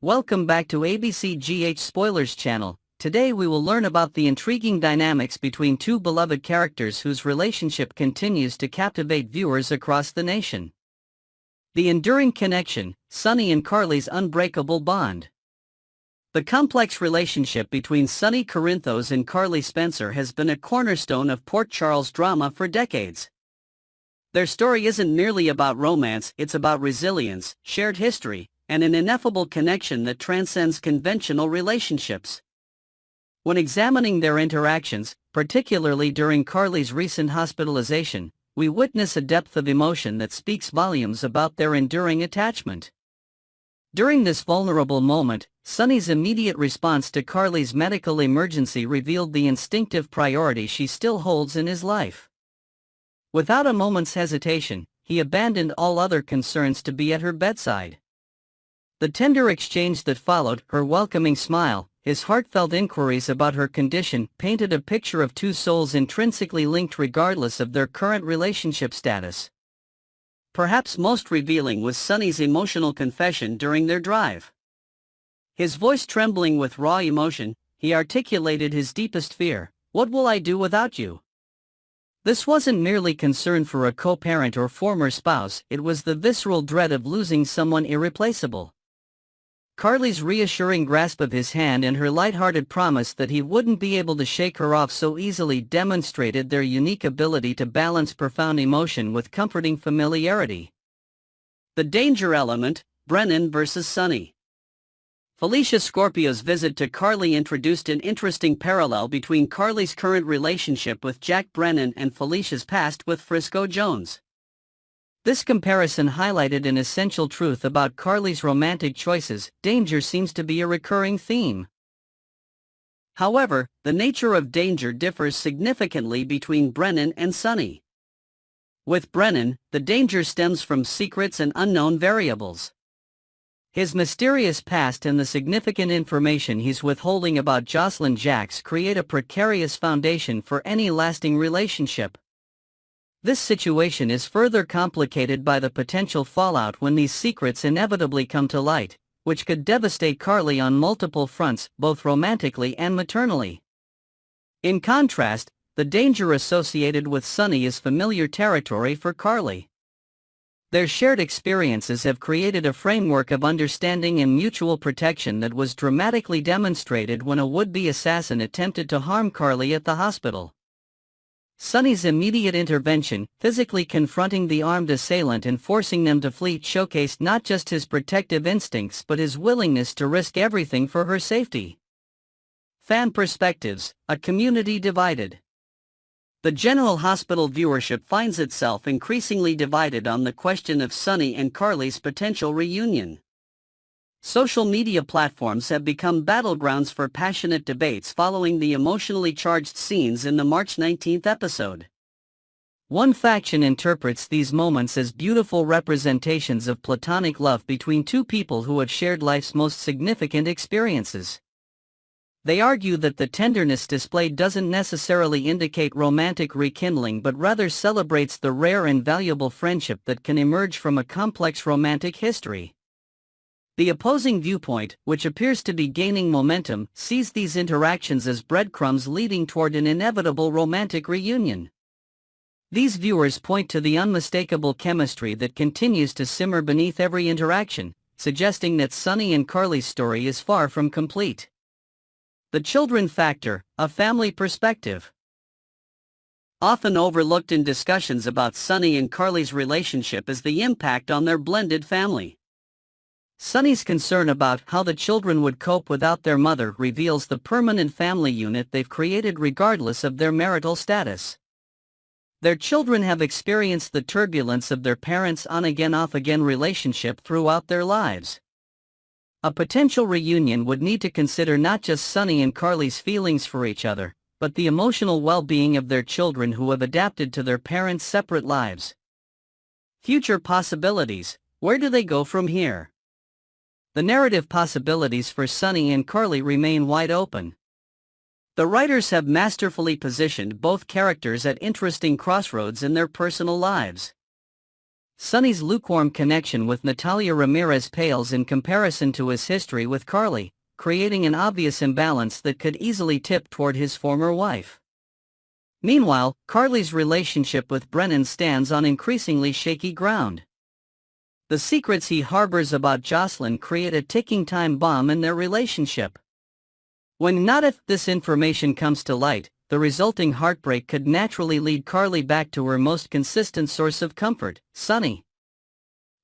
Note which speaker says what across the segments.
Speaker 1: Welcome back to ABCGH Spoilers channel. Today we will learn about the intriguing dynamics between two beloved characters whose relationship continues to captivate viewers across the nation. The enduring connection, Sonny and Carly's unbreakable bond. The complex relationship between Sonny Corinthos and Carly Spencer has been a cornerstone of Port Charles drama for decades. Their story isn't merely about romance, it's about resilience, shared history, and an ineffable connection that transcends conventional relationships. When examining their interactions, particularly during Carly's recent hospitalization, we witness a depth of emotion that speaks volumes about their enduring attachment. During this vulnerable moment, Sonny's immediate response to Carly's medical emergency revealed the instinctive priority she still holds in his life. Without a moment's hesitation, he abandoned all other concerns to be at her bedside. The tender exchange that followed, her welcoming smile, his heartfelt inquiries about her condition, painted a picture of two souls intrinsically linked regardless of their current relationship status. Perhaps most revealing was Sonny's emotional confession during their drive. His voice trembling with raw emotion, he articulated his deepest fear: "What will I do without you?" This wasn't merely concern for a co-parent or former spouse, it was the visceral dread of losing someone irreplaceable. Carly's reassuring grasp of his hand and her light-hearted promise that he wouldn't be able to shake her off so easily demonstrated their unique ability to balance profound emotion with comforting familiarity. The danger element, Brennan versus Sonny. Felicia Scorpio's visit to Carly introduced an interesting parallel between Carly's current relationship with Jack Brennan and Felicia's past with Frisco Jones. This comparison highlighted an essential truth about Carly's romantic choices: danger seems to be a recurring theme. However, the nature of danger differs significantly between Brennan and Sonny. With Brennan, the danger stems from secrets and unknown variables. His mysterious past and the significant information he's withholding about Jocelyn Jacks create a precarious foundation for any lasting relationship. This situation is further complicated by the potential fallout when these secrets inevitably come to light, which could devastate Carly on multiple fronts, both romantically and maternally. In contrast, the danger associated with Sonny is familiar territory for Carly. Their shared experiences have created a framework of understanding and mutual protection that was dramatically demonstrated when a would-be assassin attempted to harm Carly at the hospital. Sonny's immediate intervention, physically confronting the armed assailant and forcing them to flee, showcased not just his protective instincts but his willingness to risk everything for her safety. Fan perspectives: a community divided. The general hospital viewership finds itself increasingly divided on the question of Sonny and Carly's potential reunion. Social media platforms have become battlegrounds for passionate debates following the emotionally charged scenes in the March 19th episode. One faction interprets these moments as beautiful representations of platonic love between two people who have shared life's most significant experiences. They argue that the tenderness displayed doesn't necessarily indicate romantic rekindling but rather celebrates the rare and valuable friendship that can emerge from a complex romantic history. The opposing viewpoint, which appears to be gaining momentum, sees these interactions as breadcrumbs leading toward an inevitable romantic reunion. These viewers point to the unmistakable chemistry that continues to simmer beneath every interaction, suggesting that Sonny and Carly's story is far from complete. The children factor, a family perspective. Often overlooked in discussions about Sonny and Carly's relationship is the impact on their blended family. Sonny's concern about how the children would cope without their mother reveals the permanent family unit they've created regardless of their marital status. Their children have experienced the turbulence of their parents' on-again off-again relationship throughout their lives. A potential reunion would need to consider not just Sonny and Carly's feelings for each other, but the emotional well-being of their children who have adapted to their parents' separate lives. Future possibilities: where do they go from here? The narrative possibilities for Sonny and Carly remain wide open. The writers have masterfully positioned both characters at interesting crossroads in their personal lives. Sonny's lukewarm connection with Natalia Ramirez pales in comparison to his history with Carly, creating an obvious imbalance that could easily tip toward his former wife. Meanwhile, Carly's relationship with Brennan stands on increasingly shaky ground. The secrets he harbors about Jocelyn create a ticking time bomb in their relationship. When not if this information comes to light, the resulting heartbreak could naturally lead Carly back to her most consistent source of comfort, Sonny.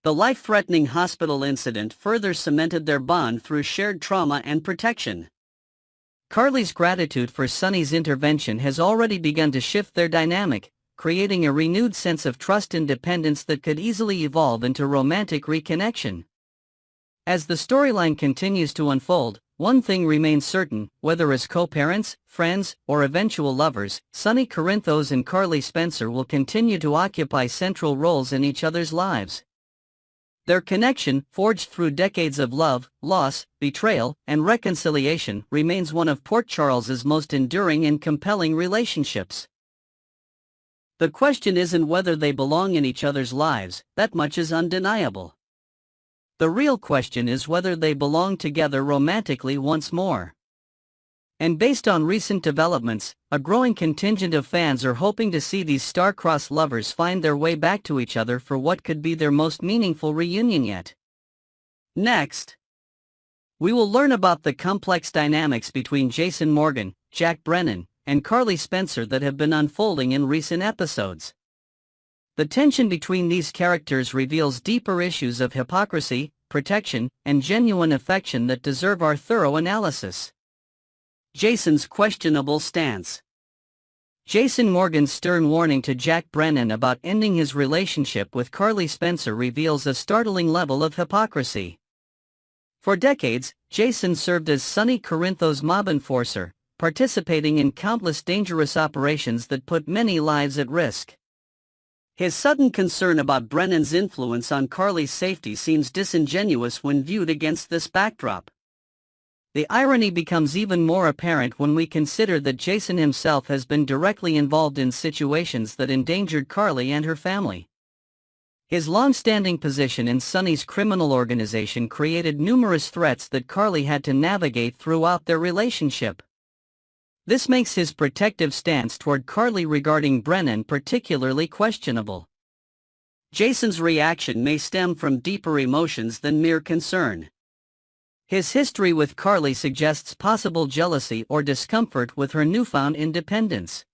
Speaker 1: The life-threatening hospital incident further cemented their bond through shared trauma and protection. Carly's gratitude for Sonny's intervention has already begun to shift their dynamic, creating a renewed sense of trust and dependence that could easily evolve into romantic reconnection. As the storyline continues to unfold, one thing remains certain: whether as co-parents, friends, or eventual lovers, Sonny Corinthos and Carly Spencer will continue to occupy central roles in each other's lives. Their connection, forged through decades of love, loss, betrayal, and reconciliation, remains one of Port Charles's most enduring and compelling relationships. The question isn't whether they belong in each other's lives, that much is undeniable. The real question is whether they belong together romantically once more. And based on recent developments, a growing contingent of fans are hoping to see these star-crossed lovers find their way back to each other for what could be their most meaningful reunion yet. Next, we will learn about the complex dynamics between Jason Morgan, Jack Brennan, and Carly Spencer that have been unfolding in recent episodes. The tension between these characters reveals deeper issues of hypocrisy, protection, and genuine affection that deserve our thorough analysis. Jason's questionable stance. Jason Morgan's stern warning to Jack Brennan about ending his relationship with Carly Spencer reveals a startling level of hypocrisy. For decades, Jason served as Sonny Corinthos' mob enforcer, participating in countless dangerous operations that put many lives at risk. His sudden concern about Brennan's influence on Carly's safety seems disingenuous when viewed against this backdrop. The irony becomes even more apparent when we consider that Jason himself has been directly involved in situations that endangered Carly and her family. His long-standing position in Sonny's criminal organization created numerous threats that Carly had to navigate throughout their relationship. This makes his protective stance toward Carly regarding Brennan particularly questionable. Jason's reaction may stem from deeper emotions than mere concern. His history with Carly suggests possible jealousy or discomfort with her newfound independence.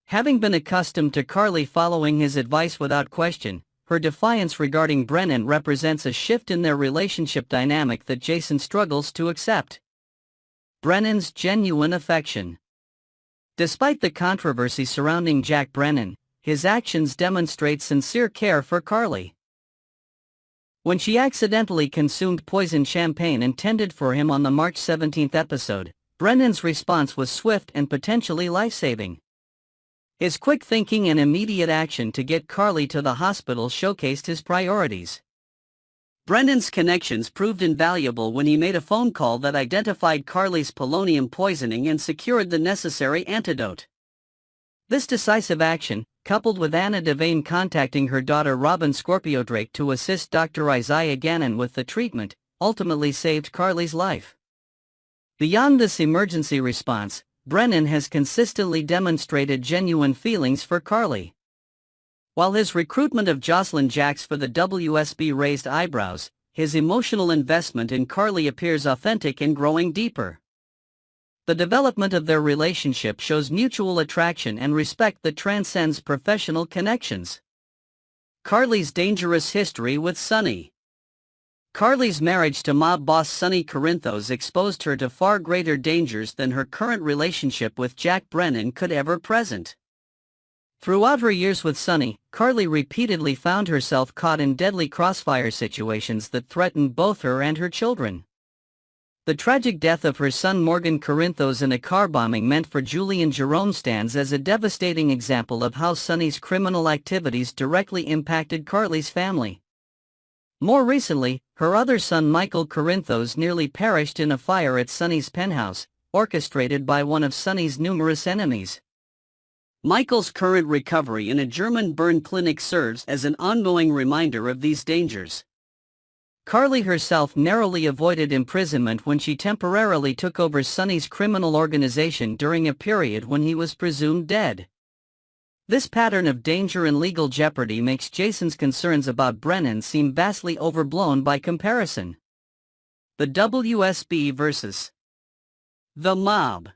Speaker 1: Having been accustomed to Carly following his advice without question, her defiance regarding Brennan represents a shift in their relationship dynamic that Jason struggles to accept. Brennan's genuine affection. Despite the controversy surrounding Jack Brennan, his actions demonstrate sincere care for Carly. When she accidentally consumed poisoned champagne intended for him on the March 17 episode, Brennan's response was swift and potentially life-saving. His quick thinking and immediate action to get Carly to the hospital showcased his priorities. Brennan's connections proved invaluable when he made a phone call that identified Carly's polonium poisoning and secured the necessary antidote. This decisive action, coupled with Anna Devane contacting her daughter Robin Scorpio Drake to assist Dr. Isaiah Gannon with the treatment, ultimately saved Carly's life. Beyond this emergency response, Brennan has consistently demonstrated genuine feelings for Carly. While his recruitment of Jocelyn Jacks for the WSB raised eyebrows, his emotional investment in Carly appears authentic and growing deeper. The development of their relationship shows mutual attraction and respect that transcends professional connections. Carly's dangerous history with Sonny. Carly's marriage to mob boss Sonny Corinthos exposed her to far greater dangers than her current relationship with Jack Brennan could ever present. Throughout her years with Sonny, Carly repeatedly found herself caught in deadly crossfire situations that threatened both her and her children. The tragic death of her son Morgan Corinthos in a car bombing meant for Julian Jerome stands as a devastating example of how Sonny's criminal activities directly impacted Carly's family. More recently, her other son Michael Corinthos nearly perished in a fire at Sonny's penthouse, orchestrated by one of Sonny's numerous enemies. Michael's current recovery in a German burn clinic serves as an ongoing reminder of these dangers. Carly herself narrowly avoided imprisonment when she temporarily took over Sonny's criminal organization during a period when he was presumed dead. This pattern of danger and legal jeopardy makes Jason's concerns about Brennan seem vastly overblown by comparison. The WSB versus the mob.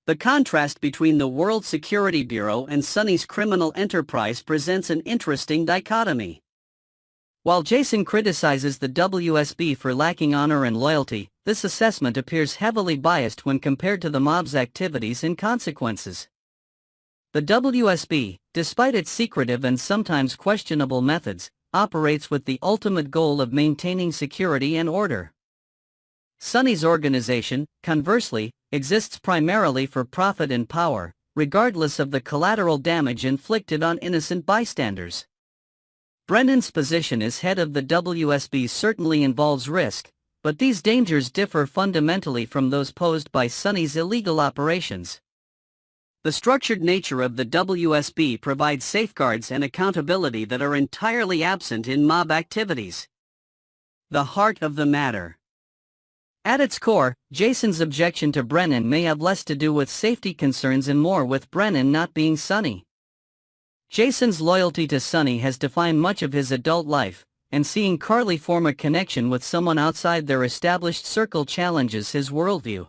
Speaker 1: The contrast between the World Security Bureau and Sonny's criminal enterprise presents an interesting dichotomy. While Jason criticizes the WSB for lacking honor and loyalty, this assessment appears heavily biased when compared to the mob's activities and consequences. The WSB, despite its secretive and sometimes questionable methods, operates with the ultimate goal of maintaining security and order. Sonny's organization, conversely, exists primarily for profit and power, regardless of the collateral damage inflicted on innocent bystanders. Brennan's position as head of the WSB certainly involves risk, but these dangers differ fundamentally from those posed by Sonny's illegal operations. The structured nature of the WSB provides safeguards and accountability that are entirely absent in mob activities. The heart of the matter. At its core, Jason's objection to Brennan may have less to do with safety concerns and more with Brennan not being Sonny. Jason's loyalty to Sonny has defined much of his adult life, and seeing Carly form a connection with someone outside their established circle challenges his worldview.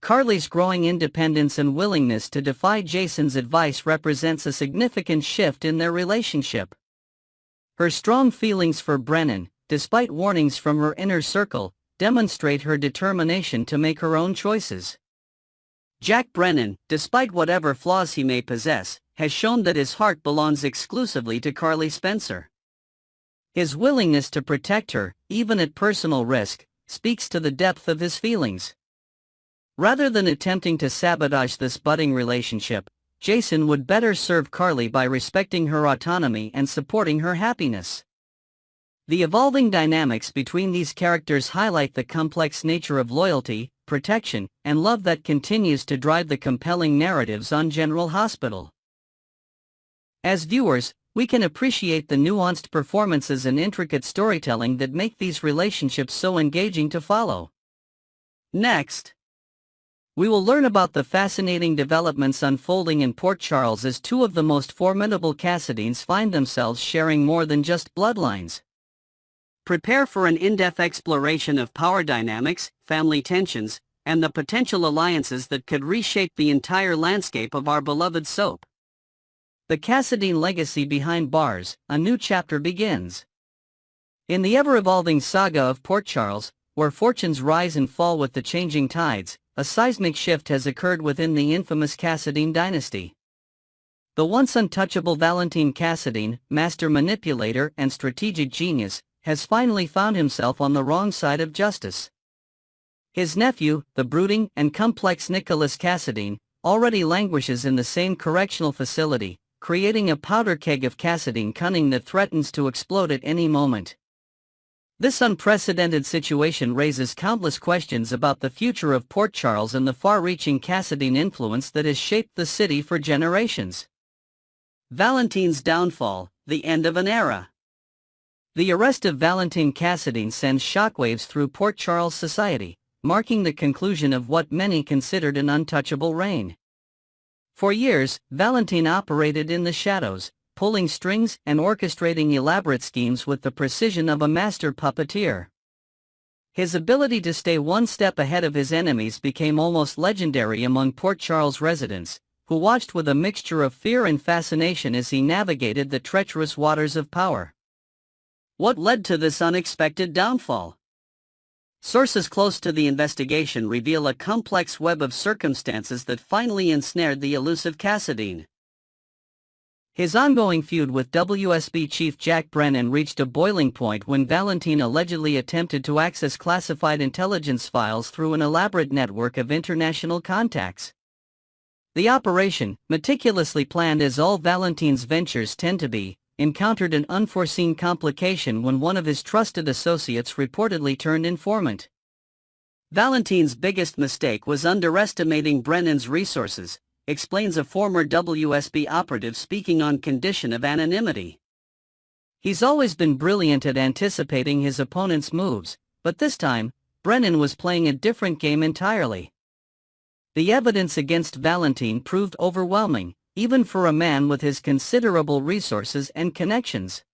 Speaker 1: Carly's growing independence and willingness to defy Jason's advice represents a significant shift in their relationship. Her strong feelings for Brennan, despite warnings from her inner circle, demonstrate her determination to make her own choices. Jack Brennan, despite whatever flaws he may possess, has shown that his heart belongs exclusively to Carly Spencer. His willingness to protect her, even at personal risk, speaks to the depth of his feelings. Rather than attempting to sabotage this budding relationship, Jason would better serve Carly by respecting her autonomy and supporting her happiness. The evolving dynamics between these characters highlight the complex nature of loyalty, protection, and love that continues to drive the compelling narratives on General Hospital. As viewers, we can appreciate the nuanced performances and intricate storytelling that make these relationships so engaging to follow. Next, we will learn about the fascinating developments unfolding in Port Charles as two of the most formidable Cassadines find themselves sharing more than just bloodlines. Prepare for an in-depth exploration of power dynamics, family tensions, and the potential alliances that could reshape the entire landscape of our beloved soap. The Cassadine legacy behind bars, a new chapter begins. In the ever-evolving saga of Port Charles, where fortunes rise and fall with the changing tides, a seismic shift has occurred within the infamous Cassadine dynasty. The once untouchable Valentine Cassadine, master manipulator and strategic genius, has finally found himself on the wrong side of justice. His nephew, the brooding and complex Nicholas Cassadine, already languishes in the same correctional facility, creating a powder keg of Cassadine cunning that threatens to explode at any moment. This unprecedented situation raises countless questions about the future of Port Charles and the far-reaching Cassadine influence that has shaped the city for generations. Valentine's downfall, the end of an era. The arrest of Valentine Cassadine sends shockwaves through Port Charles society, marking the conclusion of what many considered an untouchable reign. For years, Valentine operated in the shadows, pulling strings and orchestrating elaborate schemes with the precision of a master puppeteer. His ability to stay one step ahead of his enemies became almost legendary among Port Charles residents, who watched with a mixture of fear and fascination as he navigated the treacherous waters of power. What led to this unexpected downfall? Sources close to the investigation reveal a complex web of circumstances that finally ensnared the elusive Cassadine. His ongoing feud with WSB chief Jack Brennan reached a boiling point when Valentine allegedly attempted to access classified intelligence files through an elaborate network of international contacts. The operation, meticulously planned as all Valentine's ventures tend to be, encountered an unforeseen complication when one of his trusted associates reportedly turned informant. Valentine's biggest mistake was underestimating Brennan's resources, explains a former WSB operative speaking on condition of anonymity. He's always been brilliant at anticipating his opponent's moves, but this time, Brennan was playing a different game entirely. The evidence against Valentine proved overwhelming, even for a man with his considerable resources and connections.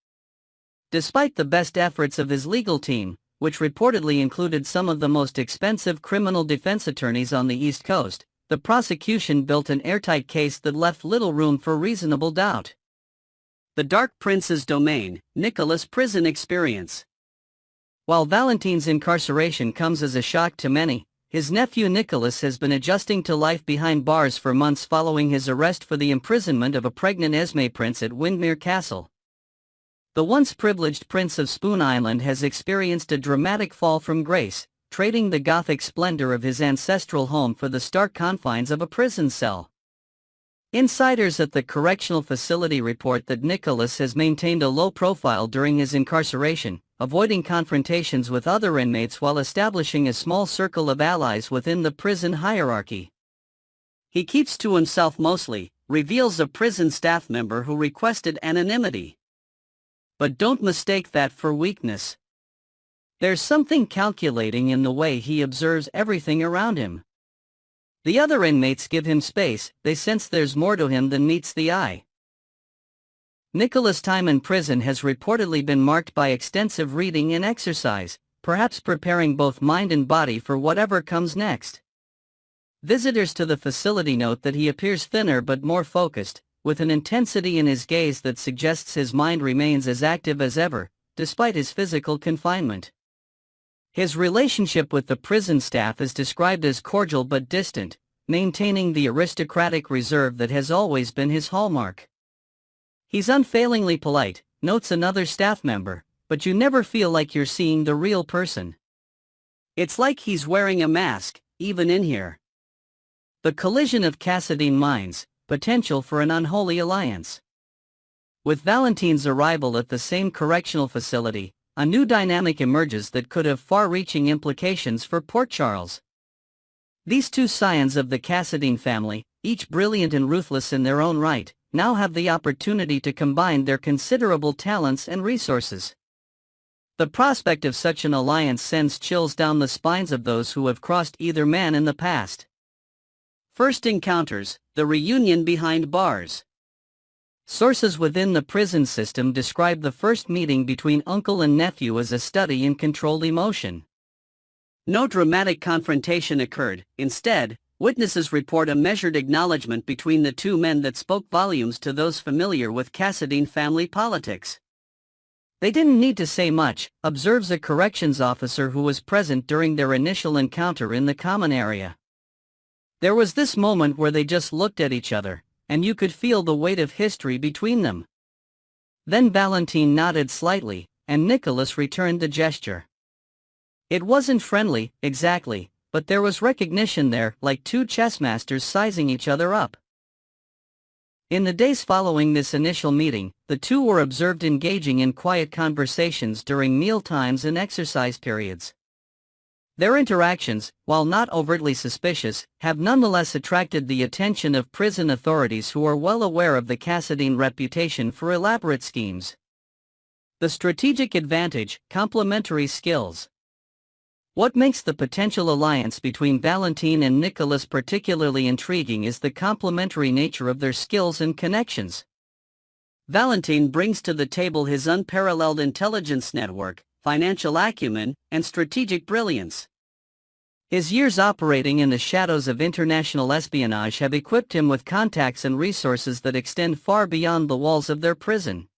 Speaker 1: Despite the best efforts of his legal team, which reportedly included some of the most expensive criminal defense attorneys on the East Coast, the prosecution built an airtight case that left little room for reasonable doubt. The Dark Prince's domain, Nicholas' prison experience. While Valentine's incarceration comes as a shock to many, his nephew Nicholas has been adjusting to life behind bars for months following his arrest for the imprisonment of a pregnant Esme prince at Windermere Castle. The once privileged Prince of Spoon Island has experienced a dramatic fall from grace, trading the Gothic splendor of his ancestral home for the stark confines of a prison cell. Insiders at the correctional facility report that Nicholas has maintained a low profile during his incarceration, avoiding confrontations with other inmates while establishing a small circle of allies within the prison hierarchy. He keeps to himself mostly, reveals a prison staff member who requested anonymity. But don't mistake that for weakness. There's something calculating in the way he observes everything around him. The other inmates give him space, they sense there's more to him than meets the eye. Nicholas' time in prison has reportedly been marked by extensive reading and exercise, perhaps preparing both mind and body for whatever comes next. Visitors to the facility note that he appears thinner but more focused, with an intensity in his gaze that suggests his mind remains as active as ever, despite his physical confinement. His relationship with the prison staff is described as cordial but distant, maintaining the aristocratic reserve that has always been his hallmark. He's unfailingly polite, notes another staff member, but you never feel like you're seeing the real person. It's like he's wearing a mask, even in here. The collision of Cassadine minds, potential for an unholy alliance. With Valentine's arrival at the same correctional facility, a new dynamic emerges that could have far-reaching implications for Port Charles. These two scions of the Cassadine family, each brilliant and ruthless in their own right, now have the opportunity to combine their considerable talents and resources. The prospect of such an alliance sends chills down the spines of those who have crossed either man in the past. First encounters, the reunion behind bars. Sources within the prison system describe the first meeting between uncle and nephew as a study in controlled emotion. No dramatic confrontation occurred, instead, witnesses report a measured acknowledgement between the two men that spoke volumes to those familiar with Cassadine family politics. They didn't need to say much, observes a corrections officer who was present during their initial encounter in the common area. There was this moment where they just looked at each other, and you could feel the weight of history between them. Then Valentine nodded slightly, and Nicholas returned the gesture. It wasn't friendly, exactly, but there was recognition there, like two chess masters sizing each other up. In the days following this initial meeting, the two were observed engaging in quiet conversations during meal times and exercise periods. Their interactions, while not overtly suspicious, have nonetheless attracted the attention of prison authorities who are well aware of the Cassadine reputation for elaborate schemes. The strategic advantage, complementary skills. What makes the potential alliance between Valentine and Nicholas particularly intriguing is the complementary nature of their skills and connections. Valentine brings to the table his unparalleled intelligence network, financial acumen, and strategic brilliance. His years operating in the shadows of international espionage have equipped him with contacts and resources that extend far beyond the walls of their prison.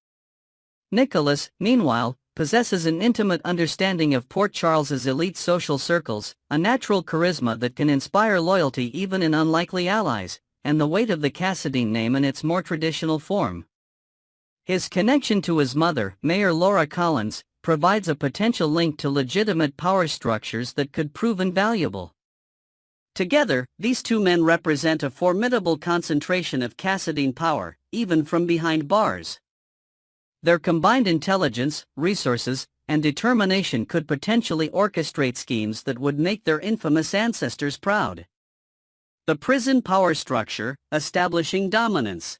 Speaker 1: Nicholas, meanwhile, possesses an intimate understanding of Port Charles's elite social circles, a natural charisma that can inspire loyalty even in unlikely allies, and the weight of the Cassadine name in its more traditional form. His connection to his mother, Mayor Laura Collins, provides a potential link to legitimate power structures that could prove invaluable. Together, these two men represent a formidable concentration of Cassadine power, even from behind bars. Their combined intelligence, resources, and determination could potentially orchestrate schemes that would make their infamous ancestors proud. The prison power structure, establishing dominance.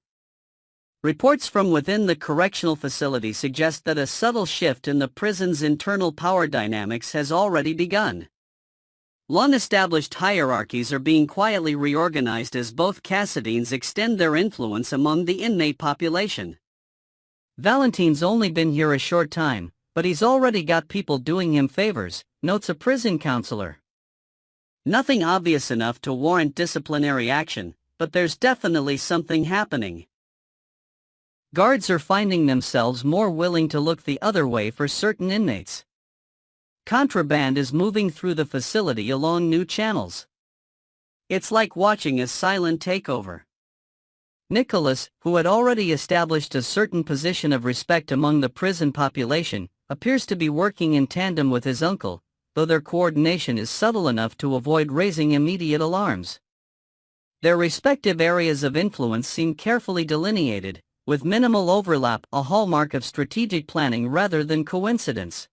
Speaker 1: Reports from within the correctional facility suggest that a subtle shift in the prison's internal power dynamics has already begun. Long-established hierarchies are being quietly reorganized as both Cassadines extend their influence among the inmate population. Valentine's only been here a short time, but he's already got people doing him favors, notes a prison counselor. Nothing obvious enough to warrant disciplinary action, but there's definitely something happening. Guards are finding themselves more willing to look the other way for certain inmates. Contraband is moving through the facility along new channels. It's like watching a silent takeover. Nicholas, who had already established a certain position of respect among the prison population, appears to be working in tandem with his uncle, though their coordination is subtle enough to avoid raising immediate alarms. Their respective areas of influence seem carefully delineated, with minimal overlap, a hallmark of strategic planning rather than coincidence.